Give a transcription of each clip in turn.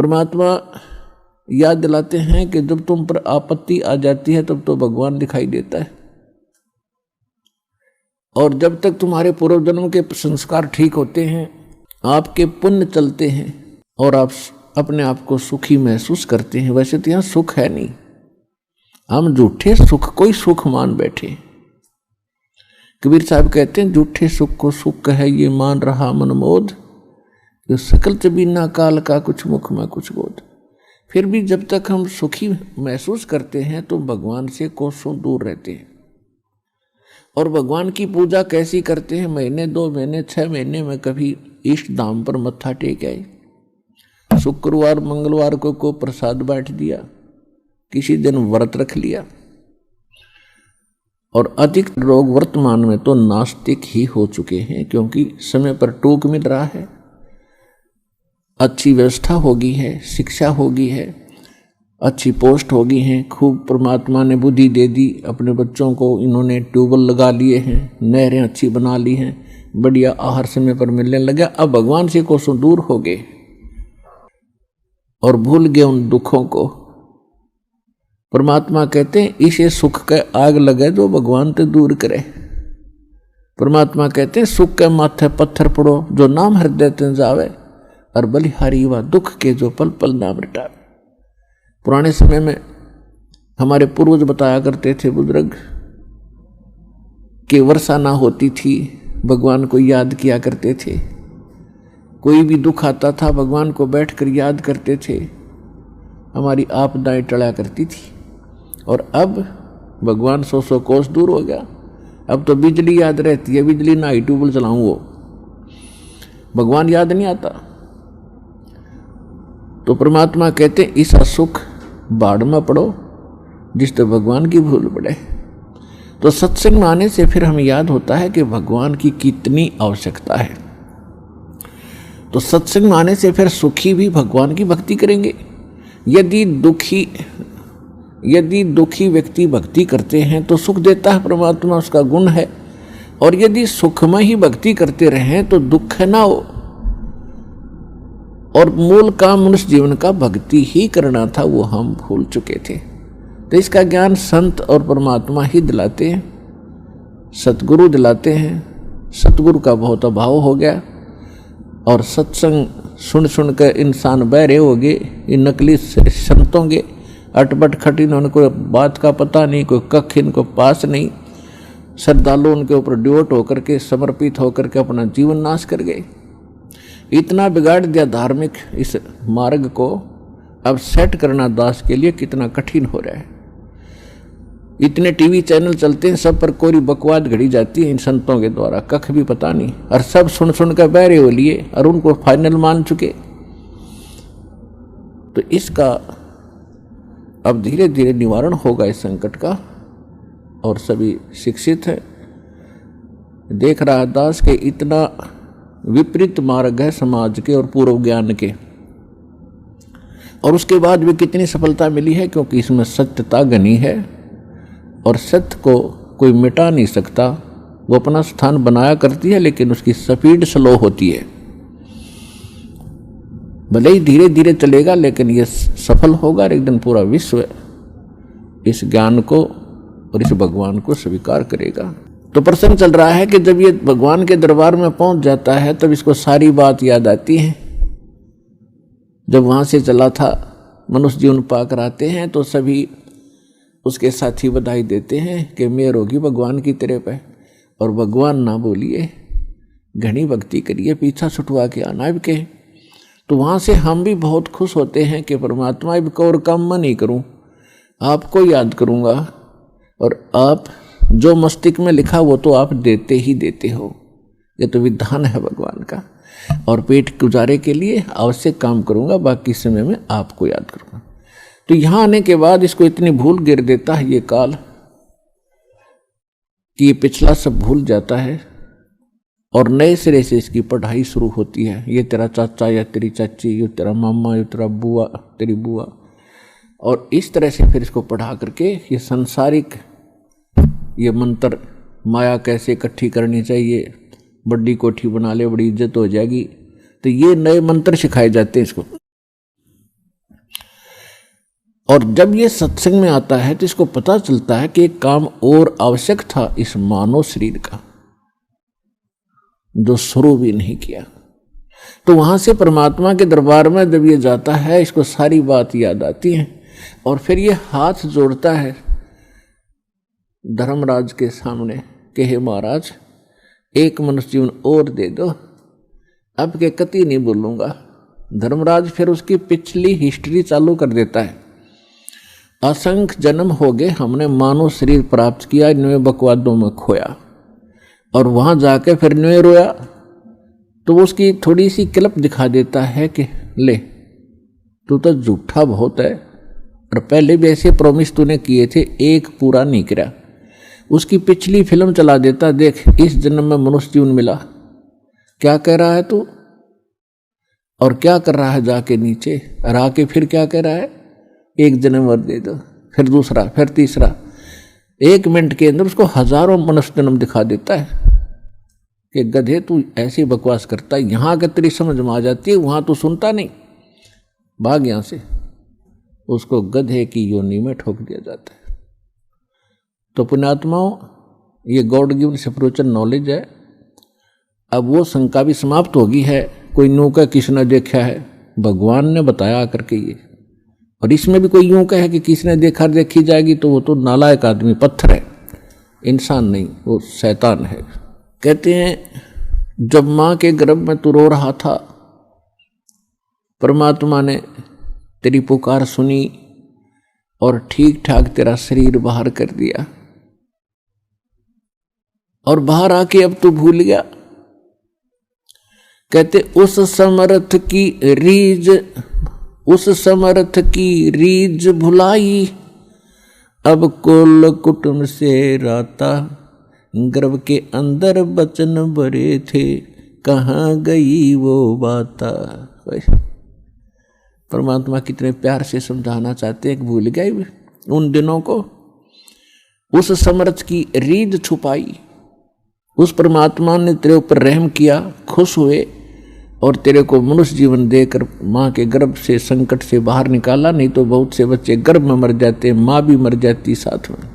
परमात्मा याद दिलाते हैं कि जब तुम पर आपत्ति आ जाती है तब तो भगवान दिखाई देता है, और जब तक तुम्हारे पूर्व जन्म के संस्कार ठीक होते हैं, आपके पुण्य चलते हैं और आप अपने आप को सुखी महसूस करते हैं। वैसे तो यहाँ सुख है नहीं, हम झूठे सुख कोई सुख मान बैठे। कबीर साहब कहते हैं झूठे सुख को सुख है ये मान रहा मनमोद, जो सकल चबीना काल का कुछ मुख में कुछ बोध। फिर भी जब तक हम सुखी महसूस करते हैं तो भगवान से कोसों दूर रहते हैं। और भगवान की पूजा कैसी करते हैं, महीने 2 महीने 6 महीने में कभी इष्ट धाम पर मत्था टेक आए, शुक्रवार मंगलवार को प्रसाद बांट दिया, किसी दिन व्रत रख लिया। और अधिक लोग वर्तमान में तो नास्तिक ही हो चुके हैं, क्योंकि समय पर टूक मिल रहा है, अच्छी व्यवस्था होगी है, शिक्षा होगी है, अच्छी पोस्ट होगी है, खूब परमात्मा ने बुद्धि दे दी, अपने बच्चों को इन्होंने ट्यूबवेल लगा लिए हैं, नहरें अच्छी बना ली हैं, बढ़िया आहार समय पर मिलने लगा। अब भगवान से कोसों दूर हो गए और भूल गए उन दुखों को। परमात्मा कहते हैं इसे सुख के आग लगे जो भगवान ते दूर करे। परमात्मा कहते हैं सुख के माथे पत्थर पड़ो जो नाम हृदय ते जावे, और बलिहारी व दुख के जो पल पल नाम रटावे। पुराने समय में हमारे पूर्वज बताया करते थे बुजुर्ग कि वर्षा ना होती थी, भगवान को याद किया करते थे, कोई भी दुख आता था भगवान को बैठकर याद करते थे, हमारी आपदाएं टला करती थी। और अब भगवान 100 कोस दूर हो गया, अब तो बिजली याद रहती है, बिजली ना ही ट्यूबवेल चलाऊं वो भगवान याद नहीं आता। तो परमात्मा कहते ऐसा सुख बाढ़ में पड़ो जिस तो भगवान की भूल पड़े। तो सत्संग में आने से फिर हमें याद होता है कि भगवान की कितनी आवश्यकता है। तो सत्संग में आने से फिर सुखी भी भगवान की भक्ति करेंगे। यदि दुखी व्यक्ति भक्ति करते हैं तो सुख देता है परमात्मा, उसका गुण है। और यदि सुखमय ही भक्ति करते रहें तो दुख ना हो। और मूल काम मनुष्य जीवन का भक्ति ही करना था, वो हम भूल चुके थे। तो इसका ज्ञान संत और परमात्मा ही दिलाते हैं, सतगुरु दिलाते हैं। सतगुरु का बहुत अभाव हो गया और सत्संग सुन सुन कर इंसान बहरे हो गए। ये नकली संतों के अटपट खटिन, उनको बात का पता नहीं, कोई कख इनको पास नहीं। श्रद्धालु उनके ऊपर ड्योट होकर के समर्पित होकर के अपना जीवन नाश कर गए। इतना बिगाड़ दिया धार्मिक इस मार्ग को, अब सेट करना दास के लिए कितना कठिन हो रहा है। इतने टीवी चैनल चलते हैं, सब पर कोरी बकवाद घड़ी जाती है इन संतों के द्वारा, कख भी पता नहीं, और सब सुन सुन कर बहरे हो लिए और उनको फाइनल मान चुके। तो इसका अब धीरे धीरे निवारण होगा इस संकट का। और सभी शिक्षित है, देख रहा दास के इतना विपरीत मार्ग है समाज के और पूर्व ज्ञान के, और उसके बाद भी कितनी सफलता मिली है, क्योंकि इसमें सत्यता घनी है और सत्य को कोई मिटा नहीं सकता। वो अपना स्थान बनाया करती है लेकिन उसकी स्पीड स्लो होती है। भले ही धीरे धीरे चलेगा लेकिन ये सफल होगा और एक दिन पूरा विश्व इस ज्ञान को और इस भगवान को स्वीकार करेगा। तो प्रसंग चल रहा है कि जब ये भगवान के दरबार में पहुंच जाता है तब इसको सारी बात याद आती है। जब वहां से चला था मनुष्य जीवन पाकर आते हैं तो सभी उसके साथी बधाई देते हैं कि मेहर होगी भगवान की तेरे पे, और भगवान ना बोलिए, घनी भक्ति करिए, पीछा छुटवा के आना अब के। तो वहाँ से हम भी बहुत खुश होते हैं कि परमात्मा अब को और काम मैं नहीं करूँ, आपको याद करूँगा, और आप जो मस्तिष्क में लिखा वो तो आप देते ही देते हो। ये तो विधान है भगवान का। और पेट गुजारे के लिए आवश्यक काम करूँगा, बाकी समय में आपको याद करूँगा। तो यहाँ आने के बाद इसको इतनी भूल गिर देता है ये काल कि ये पिछला सब भूल जाता है और नए सिरे से इसकी पढ़ाई शुरू होती है। ये तेरा चाचा या तेरी चाची, ये तेरा मामा, ये तेरा बुआ, तेरी बुआ, और इस तरह से फिर इसको पढ़ा करके ये सांसारिक ये मंत्र, माया कैसे इकट्ठी करनी चाहिए, बड़ी कोठी बना ले बड़ी इज्जत हो जाएगी, तो ये नए मंत्र सिखाए जाते हैं इसको। और जब ये सत्संग में आता है तो इसको पता चलता है कि एक काम और आवश्यक था इस मानव शरीर का, जो शुरू भी नहीं किया। तो वहां से परमात्मा के दरबार में जब ये जाता है, इसको सारी बात याद आती है और फिर ये हाथ जोड़ता है धर्मराज के सामने कि हे महाराज, एक मनुष्य जीवन और दे दो, अब के कति नहीं बोलूंगा। धर्मराज फिर उसकी पिछली हिस्ट्री चालू कर देता है। असंख्य जन्म हो गए, हमने मानव शरीर प्राप्त किया, इनमें बकवादों में खोया, और वहां जाके फिर इनमें रोया। तो वो उसकी थोड़ी सी क्लिप दिखा देता है कि ले, तू तो झूठा बहुत है, और पहले भी ऐसे प्रॉमिस तूने किए थे, एक पूरा नहीं किया। उसकी पिछली फिल्म चला देता, देख इस जन्म में मनुष्य जीवन मिला, क्या कह रहा है तू, और क्या कर रहा है जाके नीचे, और आके फिर क्या कह रहा है, एक जन्म और दे दो, फिर दूसरा, फिर तीसरा। 1 मिनट के अंदर उसको हजारों मनुष्य जन्म दिखा देता है कि गधे तू ऐसी बकवास करता है, यहाँ के तेरी समझ में आ जाती है, वहां तू सुनता नहीं, भाग यहां से। उसको गधे की योनि में ठोक दिया जाता है। तो पुण्यात्माओं, ये गॉड गिवन स्पिरिचुअल नॉलेज है। अब वो शंका भी समाप्त होगी है, कोई यूं का किसने देखा है, भगवान ने बताया करके ये। और इसमें भी कोई यूं कहे कि किसने देखा देखी जाएगी, तो वो तो नालायक आदमी, पत्थर है, इंसान नहीं, वो शैतान है। कहते हैं जब मां के गर्भ में तू रो रहा था, परमात्मा ने तेरी पुकार सुनी और ठीक ठाक तेरा शरीर बाहर कर दिया, और बाहर आके अब तू भूल गया। कहते उस समर्थ की रीज भुलाई, अब कुल कुटुंब से राता, गर्भ के अंदर बचन भरे थे, कहाँ गई वो बाता। परमात्मा कितने प्यार से समझाना चाहते हैं, भूल गए उन दिनों को। उस समर्थ की रीझ छुपाई, उस परमात्मा ने तेरे ऊपर रहम किया, खुश हुए और तेरे को मनुष्य जीवन देकर माँ के गर्भ से संकट से बाहर निकाला। नहीं तो बहुत से बच्चे गर्भ में मर जाते, माँ भी मर जाती साथ में।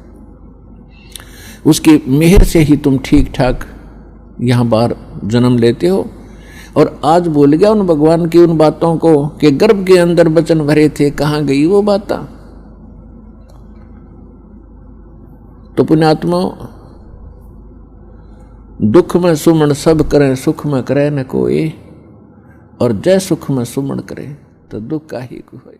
उसकी मेहर से ही तुम ठीक ठाक यहाँ बाहर जन्म लेते हो। और आज भूल गया उन भगवान की उन बातों को कि गर्भ के अंदर बचन भरे थे, कहाँ गई वो बातें। तो पुण्यात्मा, दुख में सुमन सब करें, सुख में करे न कोई, और जय सुख में सुमन करे तो दुख का ही कोई।